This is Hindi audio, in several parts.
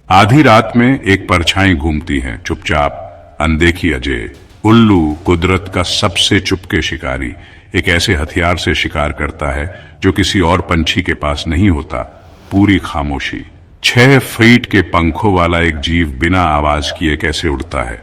आधी रात में एक परछाई घूमती है चुपचाप, अनदेखी अजय। उल्लू कुदरत का सबसे चुपके शिकारी एक ऐसे हथियार से शिकार करता है जो किसी और पंछी के पास नहीं होता, पूरी खामोशी। 6 फीट के पंखों वाला एक जीव बिना आवाज किए कैसे उड़ता है?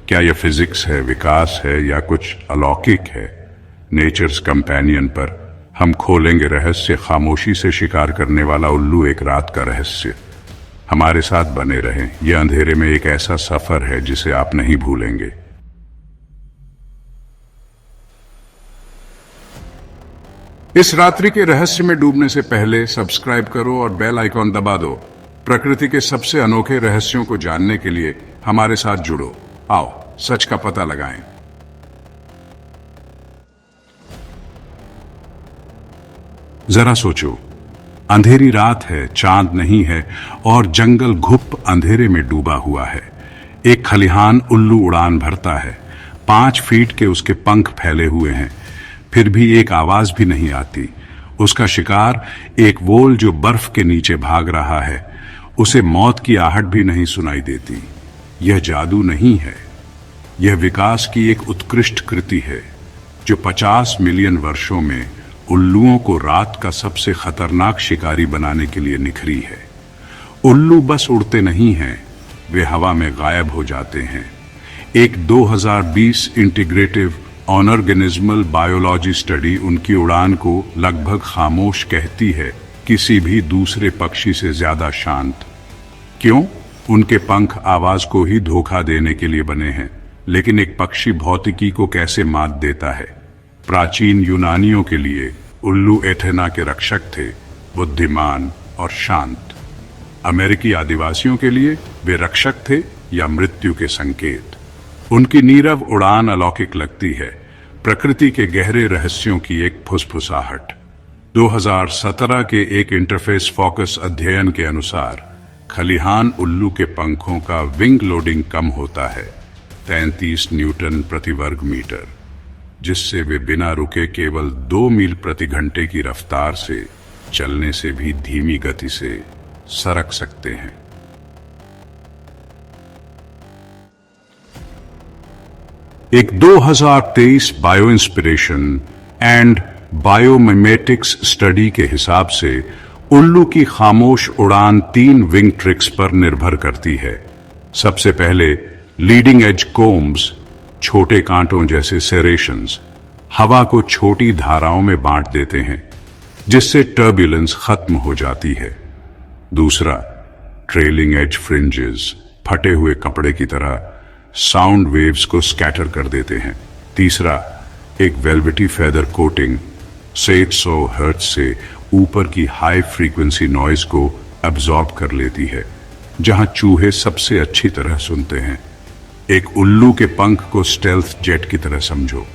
क्या यह फिजिक्स है, विकास है, या कुछ अलौकिक है? नेचर्स कंपेनियन पर हम खोलेंगे रहस्य, खामोशी से शिकार करने वाला उल्लू, एक रात का रहस्य। हमारे साथ बने रहें, यह अंधेरे में एक ऐसा सफर है जिसे आप नहीं भूलेंगे। इस रात्रि के रहस्य में डूबने से पहले सब्सक्राइब करो और बेल आइकॉन दबा दो। प्रकृति के सबसे अनोखे रहस्यों को जानने के लिए हमारे साथ जुड़ो। आओ सच का पता लगाएं। जरा सोचो, अंधेरी रात है, चांद नहीं है और जंगल घुप अंधेरे में डूबा हुआ है। एक खलिहान उल्लू उड़ान भरता है। 5 फीट के उसके पंख फैले हुए हैं, फिर भी एक आवाज भी नहीं आती। उसका शिकार एक वोल जो बर्फ के नीचे भाग रहा है, उसे मौत की आहट भी नहीं सुनाई देती। यह जादू नहीं है, यह विकास की एक उत्कृष्ट कृति है जो 50 मिलियन वर्षों में उल्लुओं को रात का सबसे खतरनाक शिकारी बनाने के लिए निखरी है। उल्लू बस उड़ते नहीं हैं, वे हवा में गायब हो जाते हैं। एक 2020 इंटीग्रेटिव ऑर्गेनिज्मल बायोलॉजी स्टडी उनकी उड़ान को लगभग खामोश कहती है, किसी भी दूसरे पक्षी से ज्यादा शांत। क्यों? उनके पंख आवाज को ही धोखा देने के लिए बने हैं। लेकिन एक पक्षी भौतिकी को कैसे मात देता है? प्राचीन यूनानियों के लिए उल्लू एथेना के रक्षक थे, बुद्धिमान और शांत। अमेरिकी आदिवासियों के लिए वे रक्षक थे या मृत्यु के संकेत। उनकी नीरव उड़ान अलौकिक लगती है, प्रकृति के गहरे रहस्यों की एक फुसफुसाहट। 2017 के एक इंटरफेस फोकस अध्ययन के अनुसार खलिहान उल्लू के पंखों का विंग लोडिंग कम होता है, 33 न्यूटन प्रति वर्ग मीटर, जिससे वे बिना रुके केवल 2 मील प्रति घंटे की रफ्तार से चलने से भी धीमी गति से सरक सकते हैं। एक 2023 bio inspiration and biomimetics study के हिसाब से उल्लू की खामोश उड़ान 3 विंग ट्रिक्स पर निर्भर करती है। सबसे पहले लीडिंग एज कोम्स, छोटे कांटों जैसे सेरेशंस, हवा को छोटी धाराओं में बांट देते हैं, जिससे टर्बुलेंस खत्म हो जाती है। दूसरा, ट्रेलिंग एज फ्रिंजेस, फटे हुए कपड़े की तरह साउंड वेव्स को स्कैटर कर देते हैं। तीसरा, एक वेलवेटी फेदर कोटिंग 700 हर्ट्ज से ऊपर की हाई फ्रीक्वेंसी नॉइज को अब्सॉर्ब कर लेती है, जहां चूहे सबसे अच्छी तरह सुनते हैं। एक उल्लू के पंख को स्टेल्थ जेट की तरह समझो।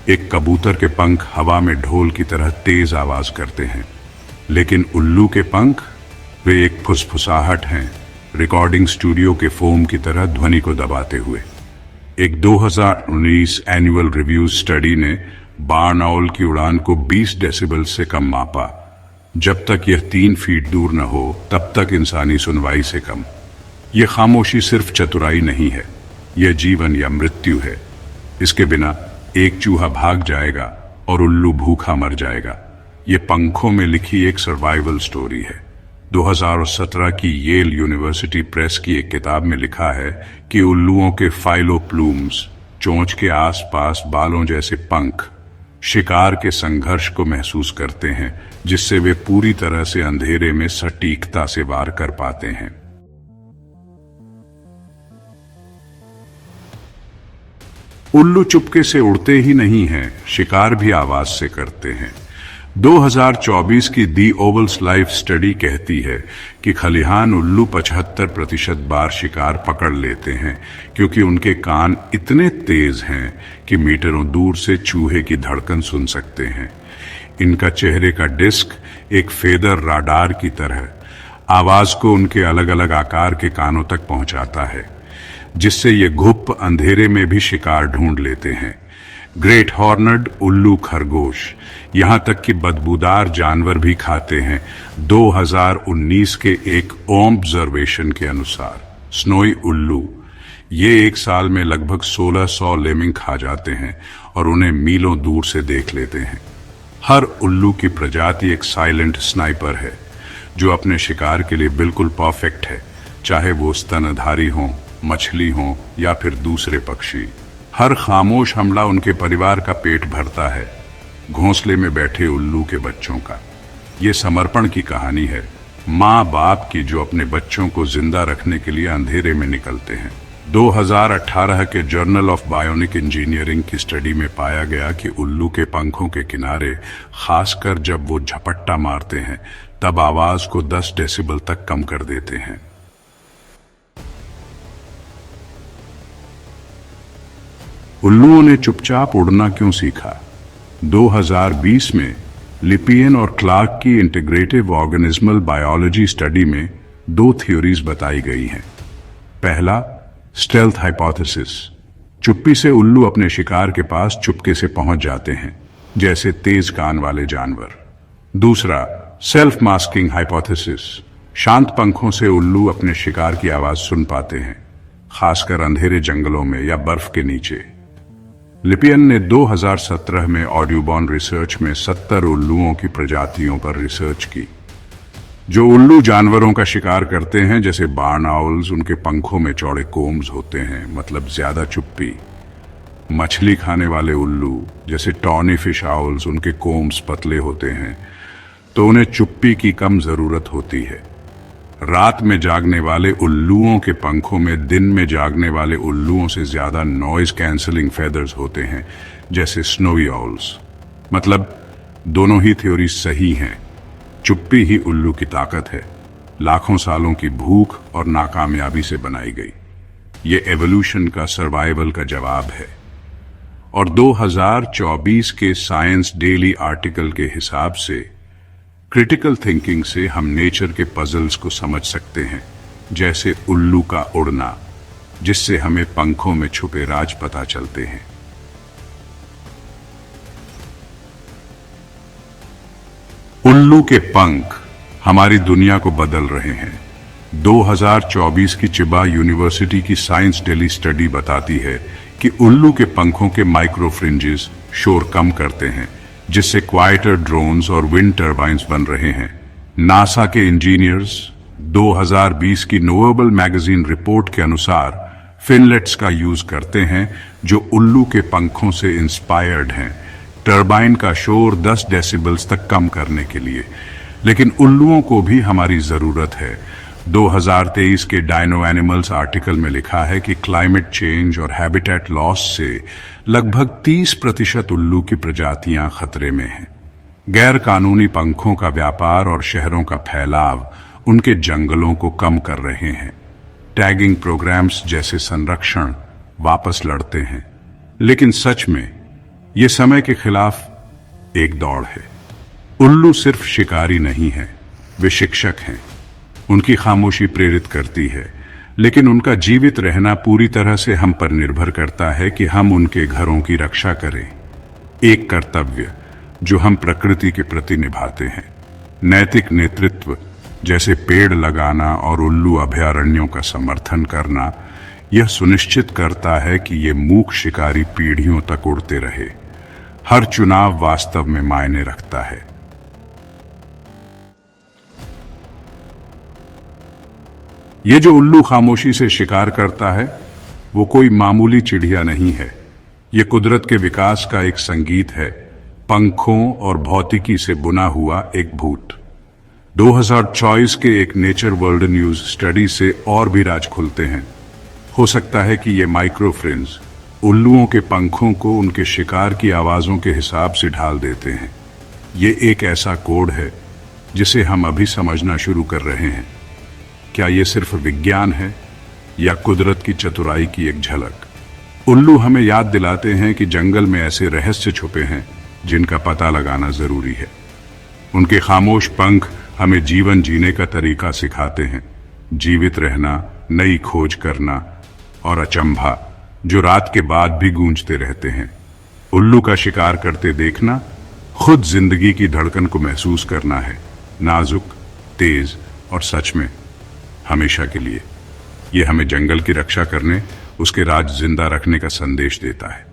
एक कबूतर के पंख हवा में ढोल की तरह तेज आवाज करते हैं, लेकिन उल्लू के पंख, वे एक फुसफुसाहट हैं, रिकॉर्डिंग स्टूडियो के फोम की तरह ध्वनि को दबाते हुए। एक 2019 एनुअल रिव्यू स्टडी ने बार्न आउल की उड़ान को 20 डेसिबल से कम मापा। जब तक यह 3 फीट दूर न हो, तब तक इंसानी सुनवाई से कम। यह खामोशी सिर्फ चतुराई नहीं है, यह जीवन या मृत्यु है। इसके बिना एक चूहा भाग जाएगा और उल्लू भूखा मर जाएगा। यह पंखों में लिखी एक सर्वाइवल स्टोरी है। 2017 की येल यूनिवर्सिटी प्रेस की एक किताब में लिखा है कि उल्लुओं के फाइलोप्लूम्स, चोंच के आसपास बालों जैसे पंख, शिकार के संघर्ष को महसूस करते हैं, जिससे वे पूरी तरह से अंधेरे में सटीकता से वार कर पाते हैं। उल्लू चुपके से उड़ते ही नहीं हैं, शिकार भी आवाज से करते हैं। 2024 की दी ओवल्स लाइफ स्टडी कहती है कि खलिहान उल्लू 75% बार शिकार पकड़ लेते हैं, क्योंकि उनके कान इतने तेज हैं कि मीटरों दूर से चूहे की धड़कन सुन सकते हैं। इनका चेहरे का डिस्क एक फेदर राडार की तरह आवाज को उनके अलग अलग आकार के कानों तक पहुंचाता है, जिससे ये घुप अंधेरे में भी शिकार ढूंढ लेते हैं। ग्रेट हॉर्नड उल्लू खरगोश, यहां तक कि बदबूदार जानवर भी खाते हैं। 2019 के एक ऑब्जर्वेशन के अनुसार स्नोई उल्लू, ये एक साल में लगभग 1600 लेमिंग खा जाते हैं और उन्हें मीलों दूर से देख लेते हैं। हर उल्लू की प्रजाति एक साइलेंट स्नाइपर है जो अपने शिकार के लिए बिल्कुल परफेक्ट है, चाहे वो स्तनधारी हो, मछली हो या फिर दूसरे पक्षी। हर खामोश हमला उनके परिवार का पेट भरता है। घोंसले में बैठे उल्लू के बच्चों का ये समर्पण की कहानी है, माँ बाप की जो अपने बच्चों को जिंदा रखने के लिए अंधेरे में निकलते हैं। 2018 के जर्नल ऑफ बायोनिक इंजीनियरिंग की स्टडी में पाया गया कि उल्लू के पंखों के किनारे, खासकर जब वो झपट्टा मारते हैं, तब आवाज को 10 डेसिबल तक कम कर देते हैं। उल्लुओं ने चुपचाप उड़ना क्यों सीखा? 2020 में लिपियन और क्लार्क की इंटीग्रेटिव ऑर्गेनिज्मल बायोलॉजी स्टडी में 2 थ्योरीज बताई गई हैं। पहला, स्टेल्थ हाइपोथेसिस, चुप्पी से उल्लू अपने शिकार के पास चुपके से पहुंच जाते हैं, जैसे तेज कान वाले जानवर। दूसरा, सेल्फ मास्किंग हाइपोथेसिस, शांत पंखों से उल्लू अपने शिकार की आवाज सुन पाते हैं, खासकर अंधेरे जंगलों में या बर्फ के नीचे। लिपियन ने 2017 में ऑडियोबॉर्न रिसर्च में 70 उल्लुओं की प्रजातियों पर रिसर्च की जो उल्लू जानवरों का शिकार करते हैं, जैसे बार्न आउल्स। उनके पंखों में चौड़े कोम्स होते हैं, मतलब ज्यादा चुप्पी। मछली खाने वाले उल्लू जैसे टॉनी फिश आउल्स, उनके कोम्स पतले होते हैं, तो उन्हें चुप्पी की कम जरूरत होती है। रात में जागने वाले उल्लुओं के पंखों में दिन में जागने वाले उल्लुओं से ज्यादा नॉइज कैंसलिंग फेदर्स होते हैं, जैसे स्नोवी आउल्स। मतलब दोनों ही थ्योरी सही हैं। चुप्पी ही उल्लू की ताकत है, लाखों सालों की भूख और नाकामयाबी से बनाई गई। ये एवोल्यूशन का, सर्वाइवल का जवाब है। और 2024 के साइंस डेली आर्टिकल के हिसाब से क्रिटिकल थिंकिंग से हम नेचर के पजल्स को समझ सकते हैं, जैसे उल्लू का उड़ना, जिससे हमें पंखों में छुपे राज पता चलते हैं। उल्लू के पंख हमारी दुनिया को बदल रहे हैं। 2024 की चिबा यूनिवर्सिटी की साइंस डेली स्टडी बताती है कि उल्लू के पंखों के माइक्रोफ्रिंजेस शोर कम करते हैं, जिससे क्वाइटर ड्रोन्स और विंड टर्बाइन्स बन रहे हैं। नासा के इंजीनियर्स 2020 की नोवेबल मैगजीन रिपोर्ट के अनुसार फिनलेट्स का यूज करते हैं, जो उल्लू के पंखों से इंस्पायर्ड हैं, टर्बाइन का शोर 10 डेसिबल्स तक कम करने के लिए। लेकिन उल्लुओं को भी हमारी जरूरत है। 2023 के डायनो एनिमल्स आर्टिकल में लिखा है कि क्लाइमेट चेंज और हैबिटेट लॉस से लगभग 30% उल्लू की प्रजातियां खतरे में हैं। गैर कानूनी पंखों का व्यापार और शहरों का फैलाव उनके जंगलों को कम कर रहे हैं। टैगिंग प्रोग्राम्स जैसे संरक्षण वापस लड़ते हैं, लेकिन सच में ये समय के खिलाफ एक दौड़ है। उल्लू सिर्फ शिकारी नहीं है, वे शिक्षक हैं। उनकी खामोशी प्रेरित करती है, लेकिन उनका जीवित रहना पूरी तरह से हम पर निर्भर करता है कि हम उनके घरों की रक्षा करें। एक कर्तव्य जो हम प्रकृति के प्रति निभाते हैं। नैतिक नेतृत्व जैसे पेड़ लगाना और उल्लू अभयारण्यों का समर्थन करना, यह सुनिश्चित करता है कि ये मूक शिकारी पीढ़ियों तक उड़ते रहे। हर चुनाव वास्तव में मायने रखता है। ये जो उल्लू खामोशी से शिकार करता है, वो कोई मामूली चिड़िया नहीं है। ये कुदरत के विकास का एक संगीत है, पंखों और भौतिकी से बुना हुआ एक भूत। 2024 के एक नेचर वर्ल्ड न्यूज स्टडी से और भी राज खुलते हैं। हो सकता है कि ये माइक्रोफ्रिंज उल्लुओं के पंखों को उनके शिकार की आवाजों के हिसाब से ढाल देते हैं। ये एक ऐसा कोड है जिसे हम अभी समझना शुरू कर रहे हैं। क्या ये सिर्फ विज्ञान है या कुदरत की चतुराई की एक झलक? उल्लू हमें याद दिलाते हैं कि जंगल में ऐसे रहस्य छुपे हैं जिनका पता लगाना जरूरी है। उनके खामोश पंख हमें जीवन जीने का तरीका सिखाते हैं, जीवित रहना, नई खोज करना और अचंभा जो रात के बाद भी गूंजते रहते हैं। उल्लू का शिकार करते देखना खुद जिंदगी की धड़कन को महसूस करना है, नाजुक, तेज और सच में हमेशा के लिए। यह हमें जंगल की रक्षा करने, उसके राज जिंदा रखने का संदेश देता है।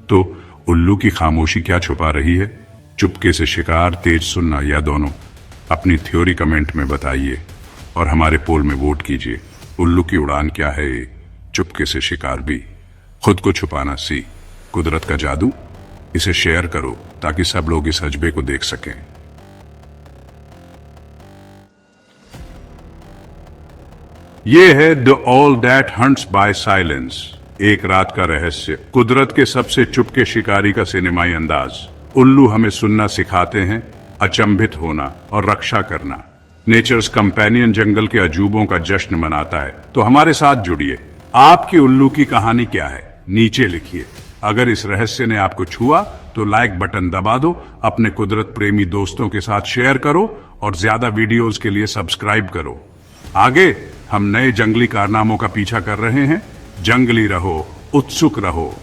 तो उल्लू की खामोशी क्या छुपा रही है? चुपके से शिकार, तेज सुनना या दोनों? अपनी थ्योरी कमेंट में बताइए और हमारे पोल में वोट कीजिए। उल्लू की उड़ान क्या है? चुपके से शिकार भी, खुद को छुपाना सी, कुदरत का जादू। इसे शेयर करो ताकि सब लोग इस अजबे को देख सकें। यह है the owl that hunts by silence, एक रात का रहस्य, कुदरत के सबसे चुपके शिकारी का सिनेमाई अंदाज। उल्लू हमें सुनना सिखाते हैं, अचंभित होना और रक्षा करना। नेचर्स कंपेनियन जंगल के अजूबों का जश्न मनाता है। तो हमारे साथ जुड़िए। आपकी उल्लू की कहानी क्या है? नीचे लिखिए। अगर इस रहस्य ने आपको छुआ तो लाइक बटन दबा दो, अपने कुदरत प्रेमी दोस्तों के साथ शेयर करो और ज्यादा वीडियोस के लिए सब्सक्राइब करो। आगे हम नए जंगली कारनामों का पीछा कर रहे हैं। जंगली रहो, उत्सुक रहो।